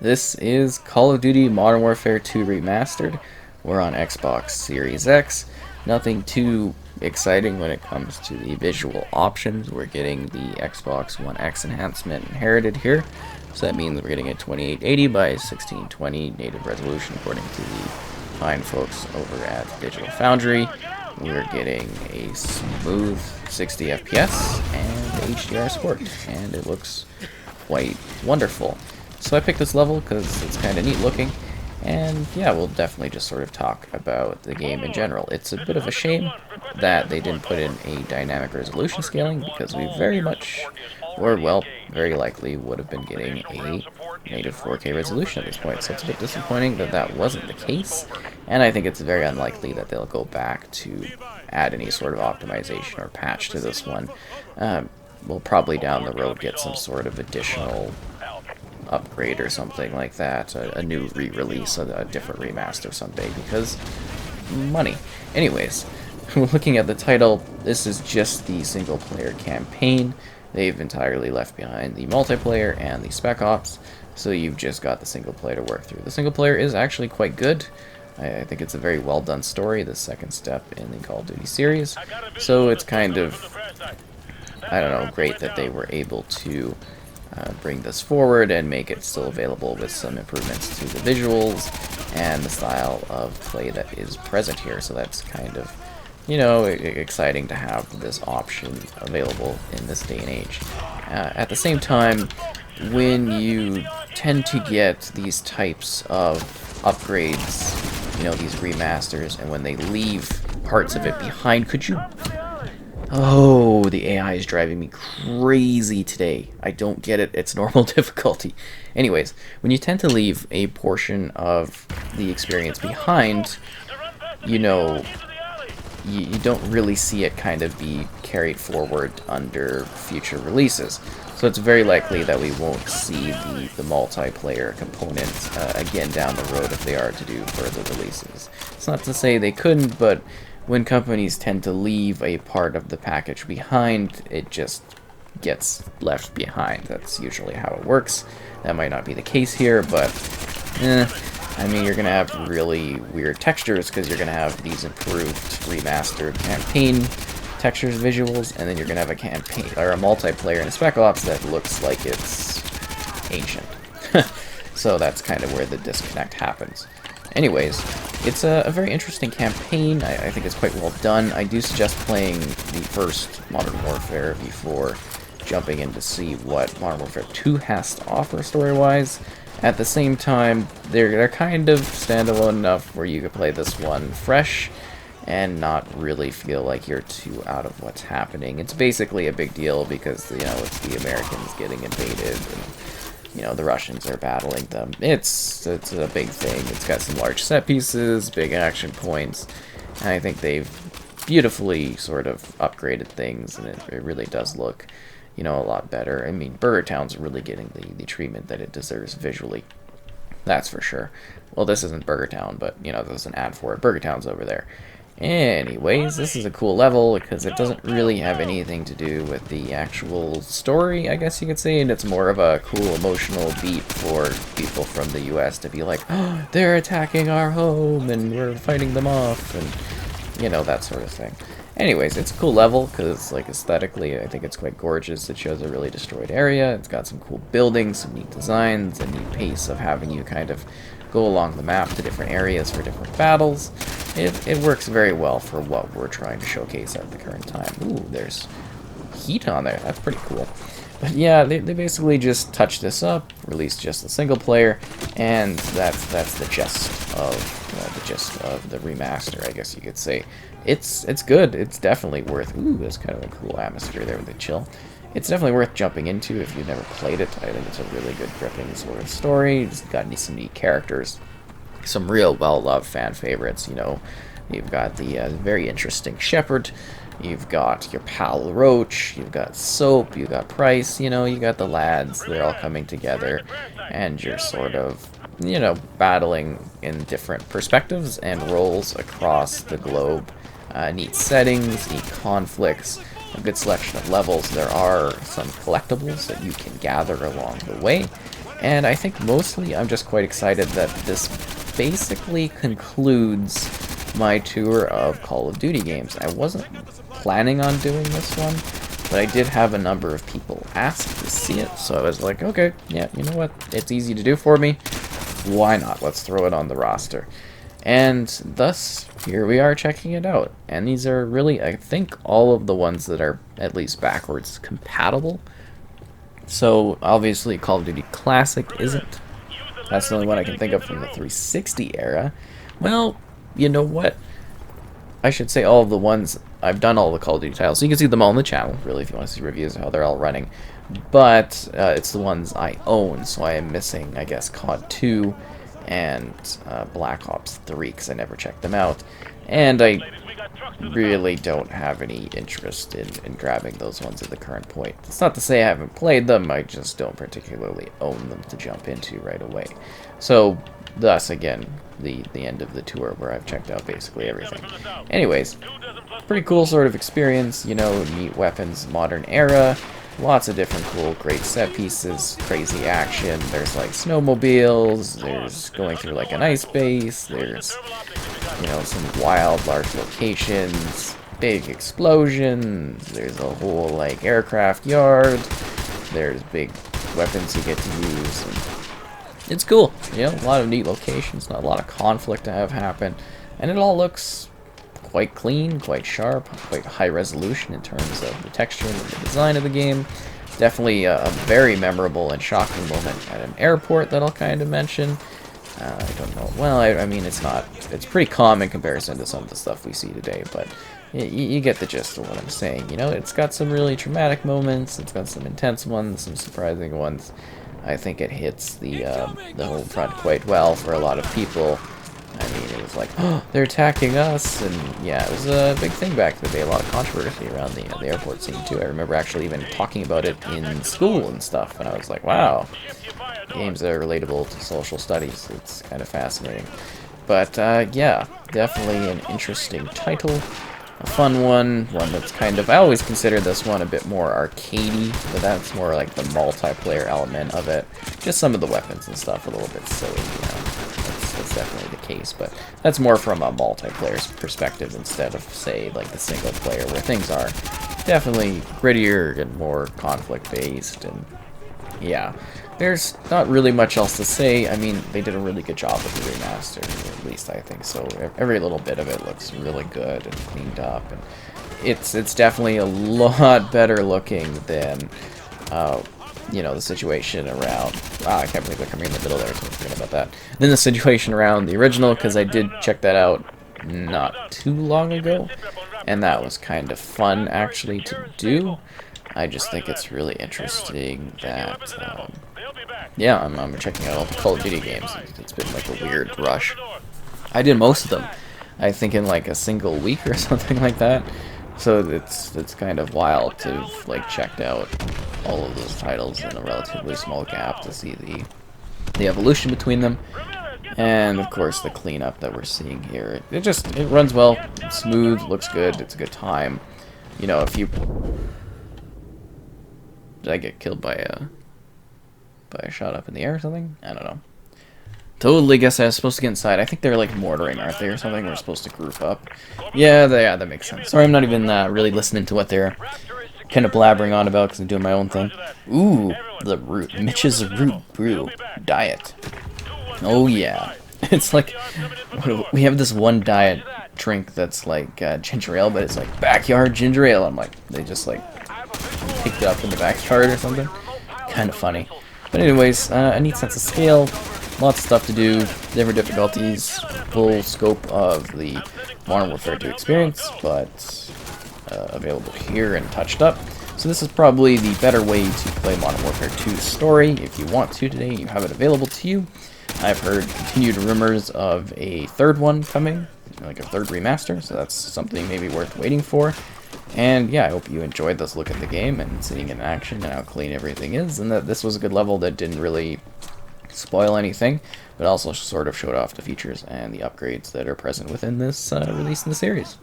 This is Call of Duty Modern Warfare 2 Remastered. We're on Xbox Series X. Nothing too exciting when it comes to the visual options. We're getting the Xbox One X enhancement inherited here. So that means we're getting a 2880 by 1620 native resolution according to the fine folks over at Digital Foundry. We're getting a smooth 60 FPS and HDR support, and it looks quite wonderful. So I picked this level because it's kind of neat looking, and yeah, we'll definitely just sort of talk about the game in general. It's a bit of a shame that they didn't put in a dynamic resolution scaling, because we very much, or well, very likely would have been getting a native 4K resolution at this point. So it's a bit disappointing that that wasn't the case, and I think it's very unlikely that they'll go back to add any sort of optimization or patch to this one. We'll probably down the road get some sort of additional upgrade or something like that, a new re-release, a different remaster someday, because money. Anyways, looking at the title, this is just the single player campaign. They've entirely left behind the multiplayer and the spec ops, so you've just got the single player to work through. The single player is actually quite good. I think it's a very well done story, the second step in the Call of Duty series, so it's kind of, I don't know, great that they were able to bring this forward and make it still available with some improvements to the visuals and the style of play that is present here. So that's kind of, you know, exciting to have this option available in this day and age. At the same time, when you tend to get these types of upgrades, you know, these remasters, and when they leave parts of it behind, could you... Oh, the AI is driving me crazy today. I don't get it. It's normal difficulty. Anyways, when you tend to leave a portion of the experience behind, you know, you don't really see it kind of be carried forward under future releases. So it's very likely that we won't see the multiplayer component again down the road if they are to do further releases. It's not to say they couldn't, but when companies tend to leave a part of the package behind, it just gets left behind. That's usually how it works. That might not be the case here, but I mean, you're going to have really weird textures because you're going to have these improved remastered campaign textures, visuals, and then you're going to have a campaign or a multiplayer in a Spec Ops that looks like it's ancient. So that's kind of where the disconnect happens. Anyways, it's a very interesting campaign. I think it's quite well done. I do suggest playing the first Modern Warfare before jumping in to see what Modern Warfare 2 has to offer story-wise. At the same time, they're kind of standalone enough where you could play this one fresh and not really feel like you're too out of what's happening. It's basically a big deal because, you know, it's the Americans getting invaded and, you know, the Russians are battling them. It's a big thing. It's got some large set pieces, big action points, and I think they've beautifully sort of upgraded things, and it really does look, you know, a lot better. I mean, Burger Town's really getting the treatment that it deserves visually. That's for sure. Well, this isn't Burger Town, but, you know, there's an ad for it. Burger Town's over there. Anyways, this is a cool level because it doesn't really have anything to do with the actual story, I guess you could say, and it's more of a cool emotional beat for people from the US to be like, oh, they're attacking our home and we're fighting them off, and, you know, that sort of thing. Anyways, it's a cool level because, like, aesthetically, I think it's quite gorgeous. It shows a really destroyed area. It's got some cool buildings, some neat designs, a neat pace of having you kind of go along the map to different areas for different battles. It works very well for what we're trying to showcase at the current time. Ooh, there's heat on there. That's pretty cool. But yeah, they basically just touched this up, released just the single player, and that's the gist of the remaster, I guess you could say. It's good. It's definitely worth. Ooh, there's kind of a cool atmosphere there with the chill. It's definitely worth jumping into if you've never played it. I think it's a really good, gripping sort of story. It's got some neat characters, some real well-loved fan favorites. You know, you've got the very interesting Shepard. You've got your pal Roach, you've got Soap, you've got Price, you know, you got the lads, they're all coming together, and you're sort of, you know, battling in different perspectives and roles across the globe. Neat settings, neat conflicts, a good selection of levels. There are some collectibles that you can gather along the way, And I think mostly I'm just quite excited that this basically concludes my tour of Call of Duty games. I wasn't planning on doing this one, but I did have a number of people ask to see it, so I was like, okay, yeah, you know what, it's easy to do for me, why not, let's throw it on the roster. And thus, here we are checking it out, and these are really, I think, all of the ones that are at least backwards compatible. So, obviously, Call of Duty Classic isn't. That's the only one I can think of from the 360 era. Well, you know what? I should say all of the ones, I've done all the Call of Duty titles, so you can see them all on the channel, really, if you want to see reviews of how they're all running. But it's the ones I own, so I am missing, I guess, COD 2 and Black Ops 3, because I never checked them out. And I really don't have any interest in grabbing those ones at the current point. It's not to say I haven't played them, I just don't particularly own them to jump into right away. So, thus, again, the end of the tour where I've checked out basically everything. Anyways, pretty cool sort of experience, you know, neat weapons, modern era, lots of different cool, great set pieces, crazy action. There's like snowmobiles, there's going through like an ice base, there's, you know, some wild, large locations, big explosions, there's a whole like aircraft yard, there's big weapons you get to use, and it's cool, you know, a lot of neat locations, not a lot of conflict to have happen, and it all looks quite clean, quite sharp, quite high resolution in terms of the texture and the design of the game. Definitely a very memorable and shocking moment at an airport that I'll kind of mention. I don't know, well, I mean, it's pretty calm in comparison to some of the stuff we see today, but you get the gist of what I'm saying, you know, it's got some really traumatic moments, it's got some intense ones, some surprising ones. I think it hits the whole front quite well for a lot of people. I mean, it was like, oh, they're attacking us, and yeah, it was a big thing back in the day, a lot of controversy around the airport scene too. I remember actually even talking about it in school and stuff, and I was like, wow, games are relatable to social studies, it's kind of fascinating. But yeah, definitely an interesting title. A fun one that's kind of, I always consider this one a bit more arcadey, but that's more like the multiplayer element of it. Just some of the weapons and stuff a little bit silly, you know. That's definitely the case, but that's more from a multiplayer's perspective instead of, say, like the single player, where things are definitely grittier and more conflict-based, and yeah. There's not really much else to say. I mean, they did a really good job with the remaster, at least I think so. Every little bit of it looks really good and cleaned up, and it's definitely a lot better looking than, you know, the situation around... Wow, I can't believe they're coming in the middle there, so I'm forgetting about that. Then the situation around the original, because I did check that out not too long ago, and that was kind of fun, actually, to do. I just think it's really interesting that... yeah, I'm checking out all the Call of Duty games. It's been like a weird rush. I did most of them, I think, in like a single week or something like that. So it's kind of wild to have like checked out all of those titles in a relatively small gap to see the evolution between them. And of course the cleanup that we're seeing here. It runs well, it's smooth, looks good, it's a good time. You know, if you... Did I get killed by a shot up in the air or something? I don't know. Totally guess I was supposed to get inside. I think they're like mortaring, aren't they, or something? We're supposed to group up. Yeah, that makes sense. Sorry, I'm not even really listening to what they're kind of blabbering on about because I'm doing my own thing. Ooh, the root. Mitch's root brew diet. Oh yeah. It's like, we have this one diet drink that's like ginger ale, but it's like backyard ginger ale. I'm like, they just like picked it up in the backyard or something. Kind of funny. But anyways, a neat sense of scale, lots of stuff to do, different difficulties, full scope of the Modern Warfare 2 experience, but available here and touched up. So this is probably the better way to play Modern Warfare 2's story. If you want to today, you have it available to you. I've heard continued rumors of a third one coming, like a third remaster, so that's something maybe worth waiting for. And yeah, I hope you enjoyed this look at the game and seeing it in action and how clean everything is, and that this was a good level that didn't really spoil anything, but also sort of showed off the features and the upgrades that are present within this release in the series.